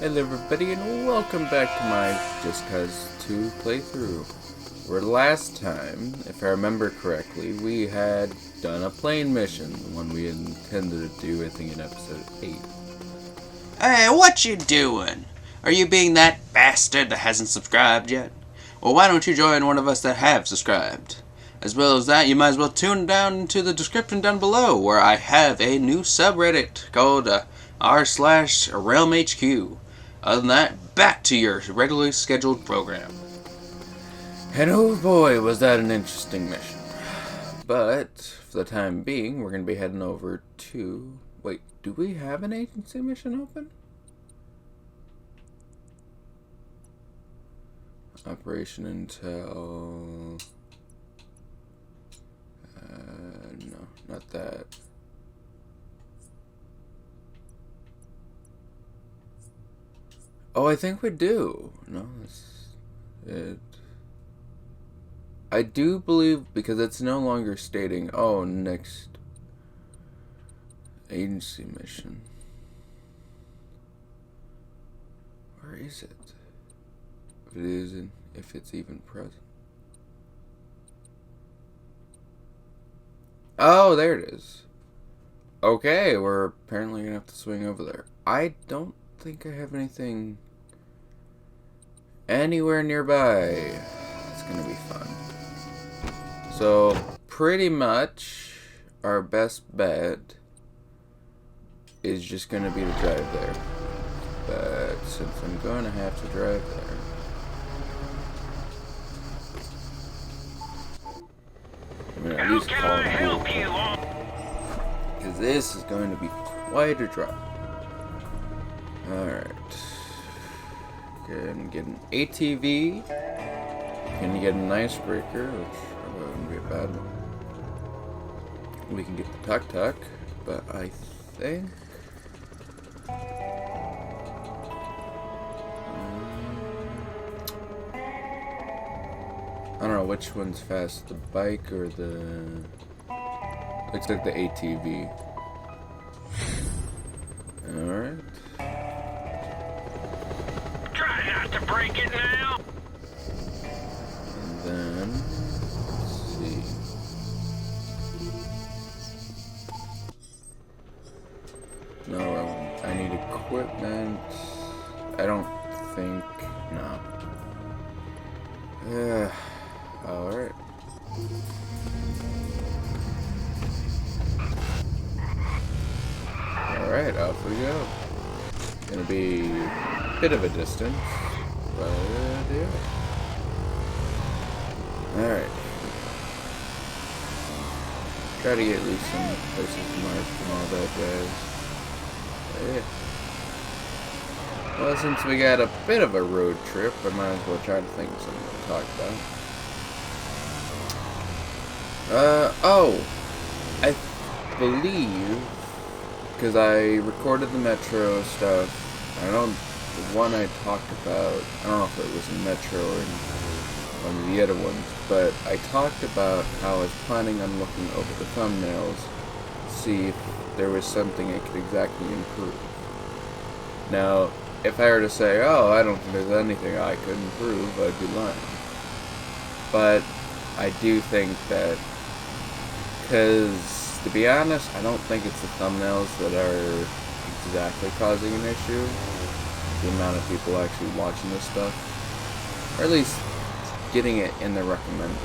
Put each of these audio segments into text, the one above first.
Hello everybody and welcome back to my Just Cause 2 playthrough. Where last time, if I remember correctly, we had done a plane mission, the one we intended to do I think in episode 8. Hey, what you doing? Are you being that bastard that hasn't subscribed yet? Well, why don't you join one of us that have subscribed? As well as that, you might as well tune down into the description down below, where I have a new subreddit called r/RealmHQ. Other than that, back to your regularly scheduled program. And oh boy, was that an interesting mission. But, for the time being, we're going to be heading over to... Wait, do we have an agency mission open? Operation Intel... no, not that. Oh, I think we do. No, that's it. I do believe, because it's no longer stating, oh, next agency mission. Where is it? If it isn't, if it's even present. Oh, there it is. Okay, we're apparently gonna have to swing over there. I don't think I have anything anywhere nearby. It's gonna be fun. So, pretty much our best bet is just gonna be to drive there. But since I'm gonna have to drive there, I'm gonna at least call it because this is going to be quite a drive. Alright. Can get an ATV. Can you get an icebreaker, which wouldn't be a bad one. We can get the tuk-tuk, but I think... I don't know which one's fast, the bike or the... Looks like the ATV. Alright. Try not to break it now. And then... Let's see. No, I need equipment. I don't think... No. Alright. Alright, off we go. Gonna be a bit of a distance, but yeah. Alright. Try to get at least some places marked and all that, guys. Yeah. Well, since we got a bit of a road trip, I might as well try to think of something to talk about. Oh, I believe, because I recorded the Metro stuff, I don't know, the one I talked about, I don't know if it was in Metro or in one of the other ones, but I talked about how I was planning on looking over the thumbnails to see if there was something I could exactly improve. Now, if I were to say, oh, I don't think there's anything I could improve, I'd be lying. But I do think that, because, to be honest, I don't think it's the thumbnails that are exactly causing an issue. The amount of people actually watching this stuff. Or at least getting it in the recommended.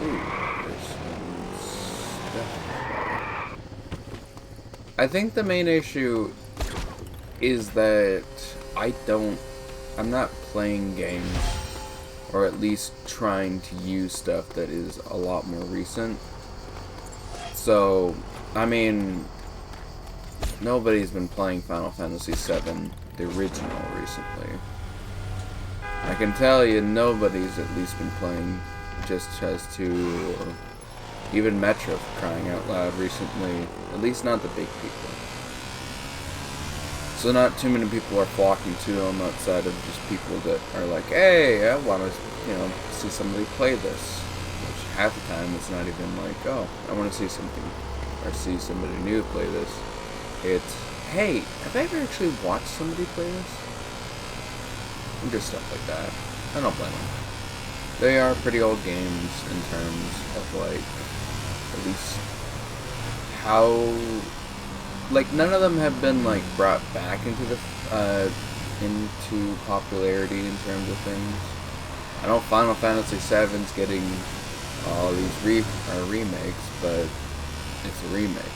Ooh, there's some stuff. I think the main issue is that I'm not playing games, or at least trying to use stuff that is a lot more recent. So, I mean, nobody's been playing Final Fantasy VII, the original, recently. I can tell you nobody's at least been playing Just Cause 2, or even Metro, for crying out loud, recently. At least not the big people. So not too many people are flocking to them outside of just people that are like, hey, I want to, see somebody play this. Which half the time it's not even like, oh, I want to see something, or see somebody new play this. It's, hey, have I ever actually watched somebody play this? And just stuff like that. I don't blame them. They are pretty old games in terms of, like, at least how, like, none of them have been, like, brought back into popularity in terms of things. I know Final Fantasy VII's getting all these remakes, but it's a remake.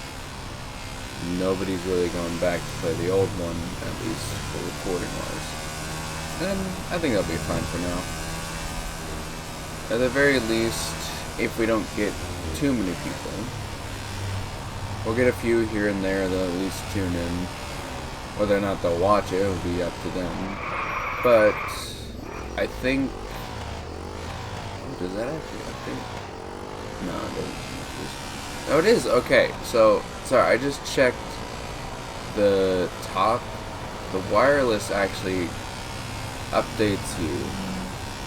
Nobody's really going back to play the old one, at least for recording-wise. And I think that'll be fine for now. At the very least, if we don't get too many people, we'll get a few here and there that'll at least tune in. Whether or not they'll watch it will be up to them. But I think... Does that actually update? No, it doesn't. Oh, it is? Okay, so... Sorry, I just checked the top. The wireless actually updates you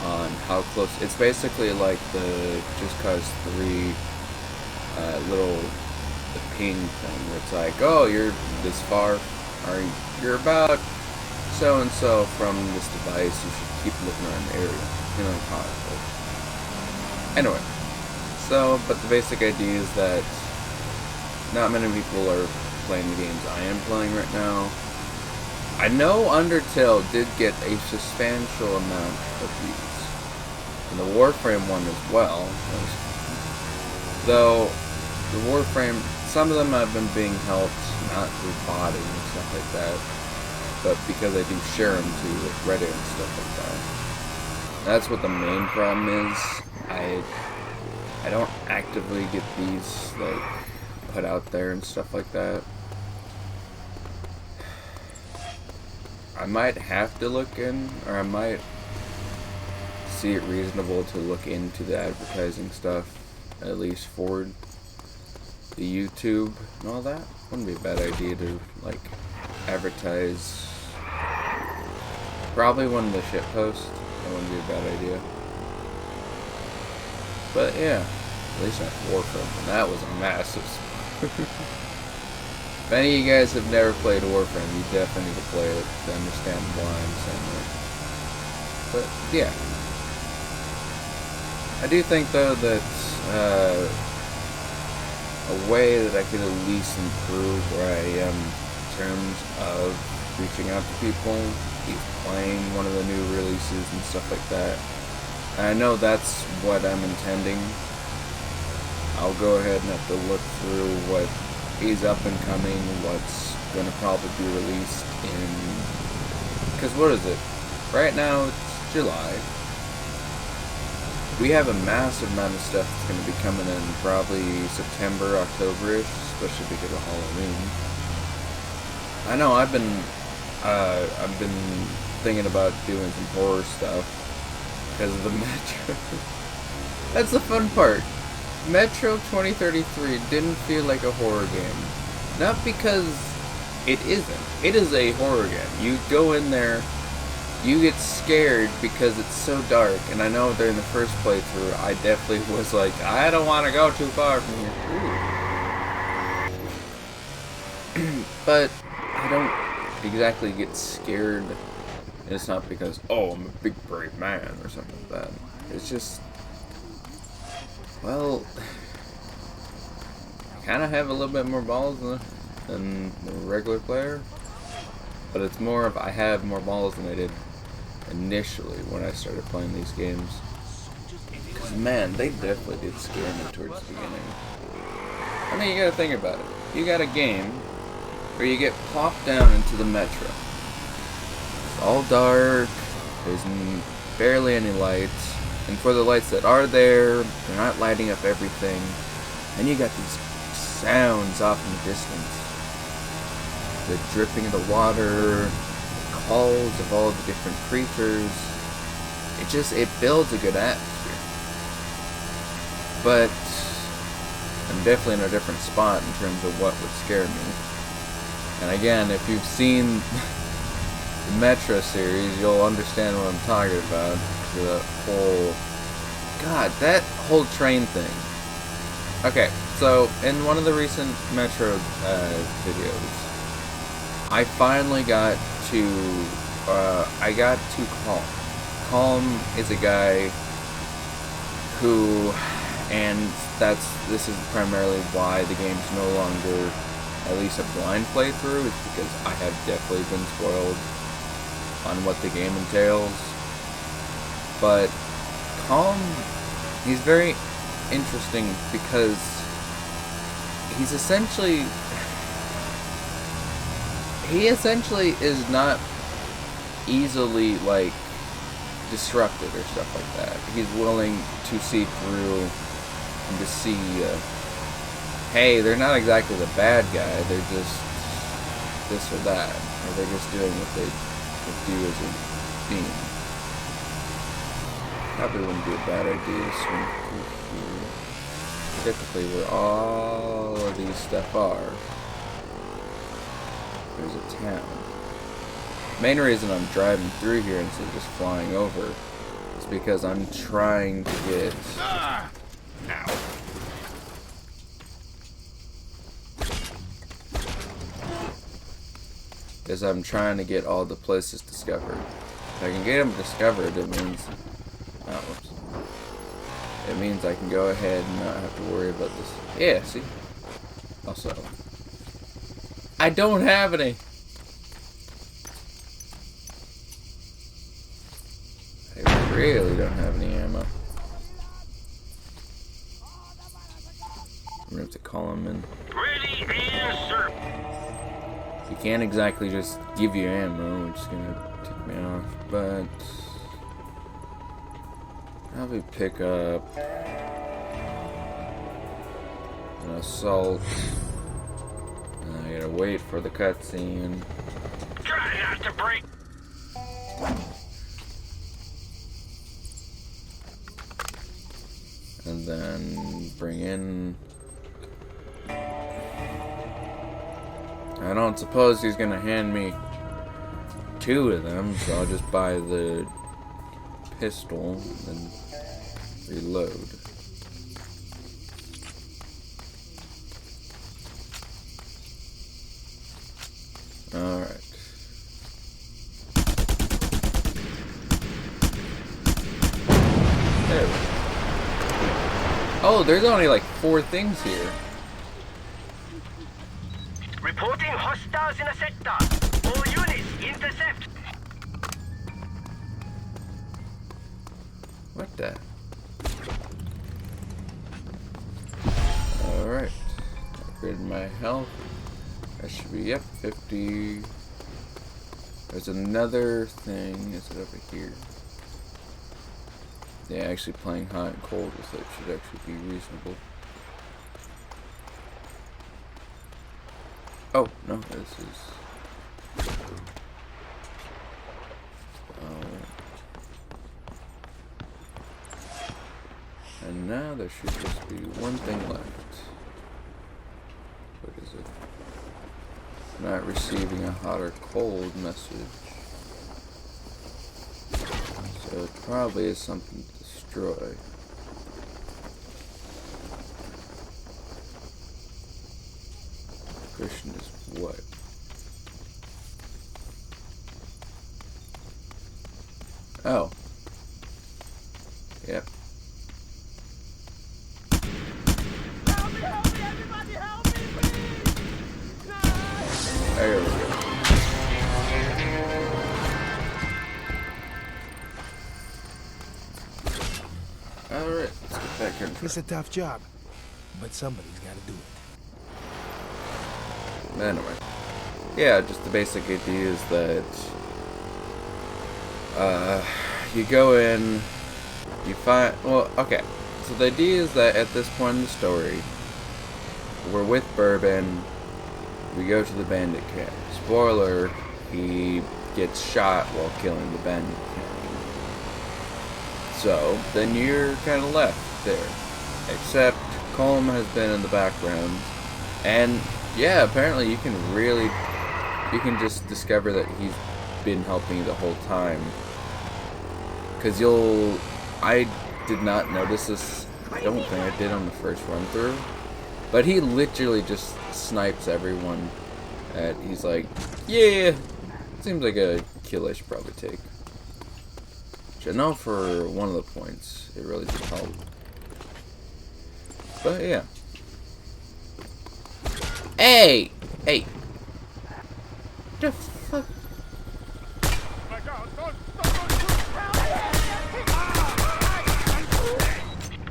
on how close. It's basically like the Just Cause 3 little ping thing where it's like, oh, you're this far, or you're about so and so from this device. You should keep looking around the area. You know how it works. Anyway, so but the basic idea is that not many people are playing the games I am playing right now. I know Undertale did get a substantial amount of views. And the Warframe one as well. Though, the Warframe, some of them have been being helped, not through botting and stuff like that, but because I do share them to Reddit and stuff like that. That's what the main problem is. I don't actively get these, like, put out there and stuff like that. I might have to look in, or I might see it reasonable to look into the advertising stuff, at least for the YouTube and all that. Wouldn't be a bad idea to, like, advertise probably one of the shit posts. That wouldn't be a bad idea. But yeah, at least not Warframe, and that was a massive. If any of you guys have never played Warframe, you definitely need to play it to understand why I'm saying that. But yeah, I do think though that a way that I could at least improve where I am in terms of reaching out to people, keep playing one of the new releases and stuff like that. And I know that's what I'm intending. I'll go ahead and have to look through what is up and coming, what's going to probably be released in... Because what is it? Right now, it's July. We have a massive amount of stuff that's going to be coming in probably September, October-ish, especially because of Halloween. I know I've been thinking about doing some horror stuff because of the Metro. That's the fun part. Metro 2033 didn't feel like a horror game. Not because it isn't. It is a horror game. You go in there, you get scared because it's so dark. And I know during the first playthrough, I definitely was like, I don't want to go too far from here. But I don't exactly get scared. And it's not because, oh, I'm a big brave man or something like that. It's just... Well, I kind of have a little bit more balls than a regular player, but it's more of I have more balls than I did initially when I started playing these games. Because, man, they definitely did scare me towards the beginning. I mean, you gotta think about it. You got a game where you get plopped down into the metro. It's all dark, there's barely any lights. And for the lights that are there, they're not lighting up everything. And you got these sounds off in the distance. The dripping of the water, the calls of all the different creatures. It builds a good atmosphere. But I'm definitely in a different spot in terms of what would scare me. And again, if you've seen the Metro series, you'll understand what I'm talking about. The whole... God, that whole train thing. Okay, so in one of the recent Metro videos, I finally got to, Calm. Calm is a guy who, and this is primarily why the game's no longer at least a blind playthrough, is because I have definitely been spoiled on what the game entails. But Calm, he's very interesting because he essentially is not easily, like, disrupted or stuff like that. He's willing to see through and to see, hey, they're not exactly the bad guy, they're just this or that, or they're just doing what they would do as a team. Probably wouldn't be a bad idea to swing through here. Typically where all of these stuff are, there's a town. Main reason I'm driving through here instead of just flying over is because I'm trying to get... I'm trying to get all the places discovered. If I can get them discovered, it means... Oh, whoops. It means I can go ahead and not have to worry about this. Yeah, see? Also, I don't have any! I really don't have any ammo. I'm gonna have to call him in. Ready and serve. He can't exactly just give you ammo, which is gonna tick me off, but probably pick up an assault. And I gotta wait for the cutscene. Try not to break. And then bring in... I don't suppose he's gonna hand me 2 of them, so I'll just buy the pistol and reload. Alright. There we go. Oh, there's only like 4 things here. Reporting hostiles in a sector. All units intercept. What the? Alright. Upgraded my health. That should be, yep, 50. There's another thing. Is it over here? Yeah, actually playing hot and cold with it should actually be reasonable. Oh, no, this is... And now there should just be one thing left. What is it? Not receiving a hot or cold message. So it probably is something to destroy. Question is what? Oh. Yep. Help me, everybody help me, please! No! There we go. Alright, let's get back here and try. It's a tough job, but somebody's got to do it. Anyway. Yeah, just the basic idea is that you go in, you find, well, okay. So the idea is that at this point in the story, we're with Bourbon, we go to the bandit camp. Spoiler, he gets shot while killing the bandit camp. So, then you're kind of left there. Except, Colm has been in the background, and yeah, apparently you can just discover that he's been helping you the whole time. Because I did not notice this, I don't think I did on the first run through, but he literally just snipes everyone that he's like, yeah, seems like a kill I should probably take. Which I know for one of the points, it really did help. But yeah. Hey! Hey! The fuck?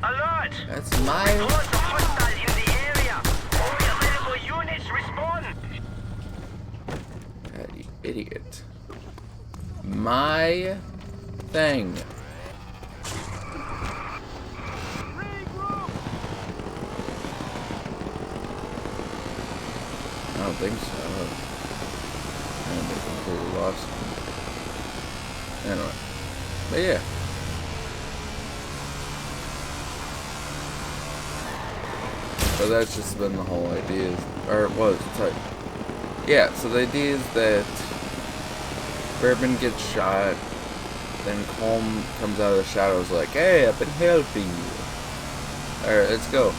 Alert! That's my... Reports of hostiles in the area. All available units respond. God, you idiot. My thing. I don't think so. And they completely lost me. Anyway. But yeah. So that's just been the whole idea. Or it was. It's like, yeah, so the idea is that Bourbon gets shot. Then Colm comes out of the shadows like, hey, I've been helping you. Alright, let's go.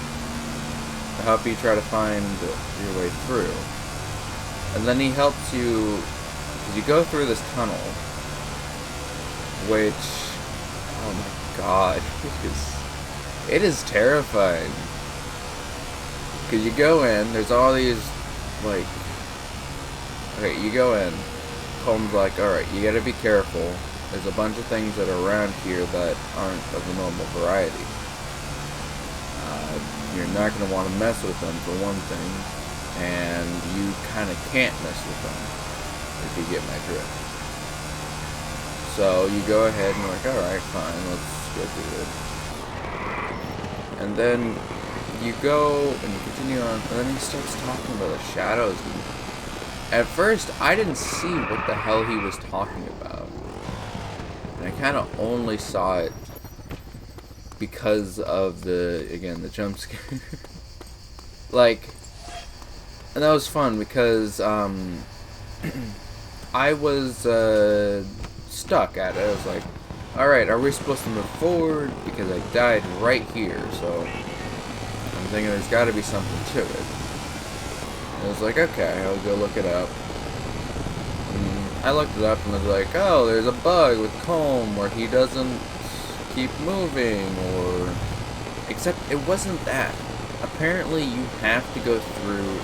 I'll help you try to find your way through. And then he helps you, because you go through this tunnel, which, oh my god, it is terrifying. Because you go in, there's all these, like, okay, you go in, Colm's like, alright, you gotta be careful. There's a bunch of things that are around here that aren't of the normal variety. You're not going to want to mess with them, for one thing, and you kind of can't mess with them, if you get my drift. So you go ahead and you're like, alright, fine, let's go do it. And then you go and you continue on, and then he starts talking about the shadows. At first, I didn't see what the hell he was talking about. And I kind of only saw it because of the, again, the jump scare. Like, and that was fun because I was stuck at it. I was like, alright, are we supposed to move forward? Because I died right here, so I'm thinking there's got to be something to it. And I was like, okay, I'll go look it up. And I looked it up and was like, oh, there's a bug with Colm where he doesn't keep moving, or... Except it wasn't that. Apparently you have to go through,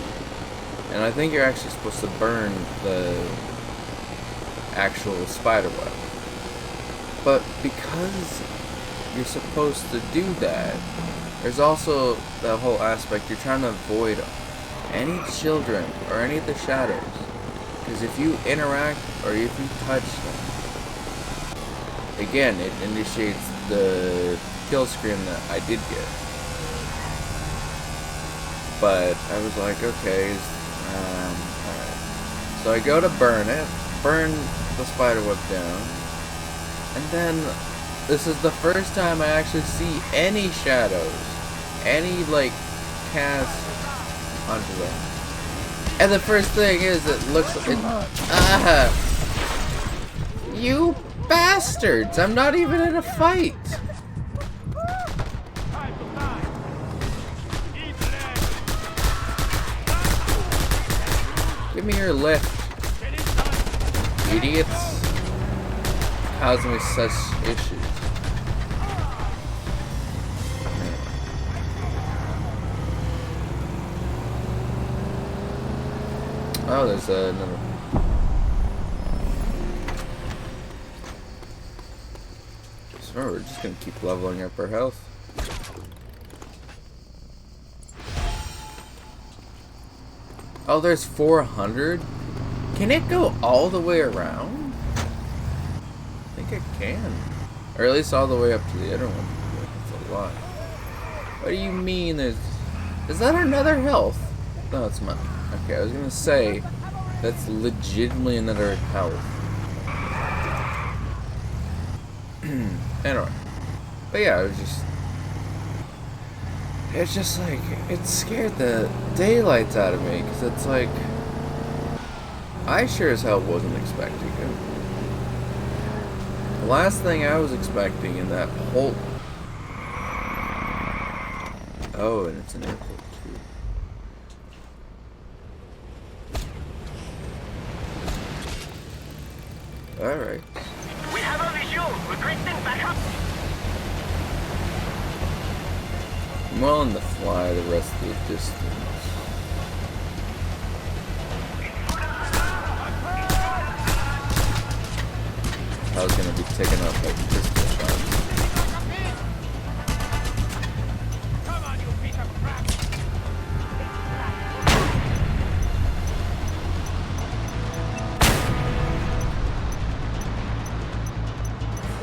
and I think you're actually supposed to burn the actual spider web. But because you're supposed to do that, there's also that whole aspect you're trying to avoid any children or any of the shadows. Because if you interact or if you touch them, again, it initiates the kill screen that I did get. But I was like, okay, alright. So I go to burn it, burn the spider web down, and then this is the first time I actually see any shadows, any like cast onto them. And the first thing is, it looks like you bastards! I'm not even in a fight. Give me your lift, idiots! Causing me such issues. Oh, there's another. So we're just gonna keep leveling up our health. Oh, there's 400? Can it go all the way around? I think it can. Or at least all the way up to the other one. That's a lot. What do you mean there's... Is that another health? No, it's not. Okay, I was gonna say, that's legitimately another health. Anyway. But yeah, it's just like, it scared the daylights out of me, because it's like, I sure as hell wasn't expecting it. The last thing I was expecting in that whole... Oh, and it's an airport too. Alright. We have a visual. Requesting backup. I'm willing to fly the rest of the distance. I was gonna be taken out by pistol shots. Come on, you piece of crap!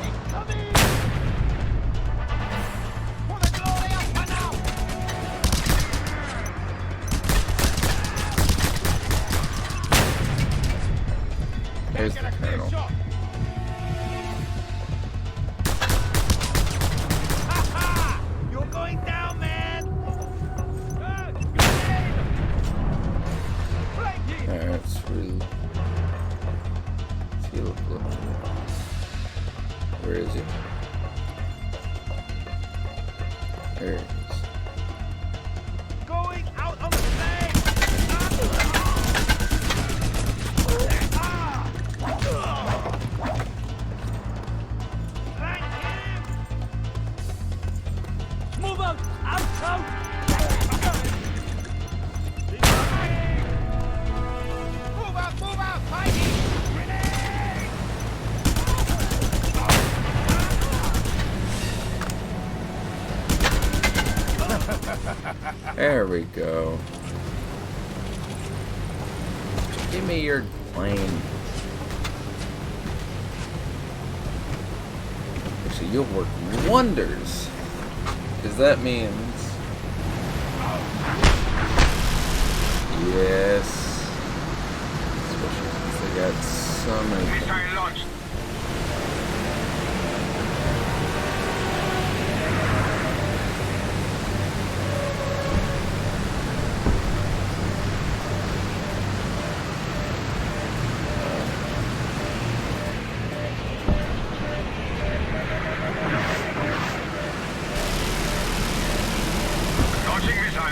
Incoming! For the glory of Panau! There's the Get a clear colonel. shot! Ha-ha! You're going down, man! Flanking! Alright, let's really feel it. Where is he? There it is. Going out on the flank! Flank him! Move out! Out! Move out! Move out! Fighting! Grenade! There we go. Give me your plane. Actually, you'll work wonders. Because that means... Yes. Especially since they got so many... Missile launched. Launching missile.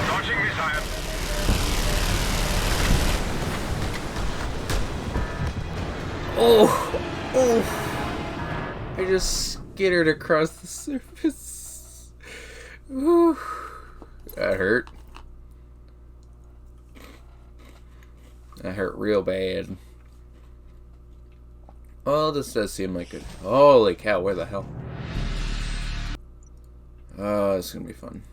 Launching missile. Oh! Oh! I just skittered across the surface. Ooh. That hurt. That hurt real bad. Well, this does seem like it. Holy cow, where the hell? Oh, this is gonna be fun.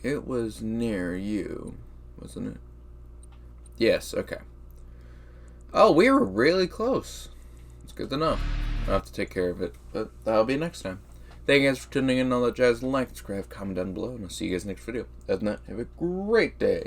It was near you, wasn't it? Yes, okay. Oh, we were really close. It's good to know. I'll have to take care of it, but that'll be next time. Thank you guys for tuning in and all that jazz. Like, subscribe, comment down below, and I'll see you guys next video. Other than that, have a great day.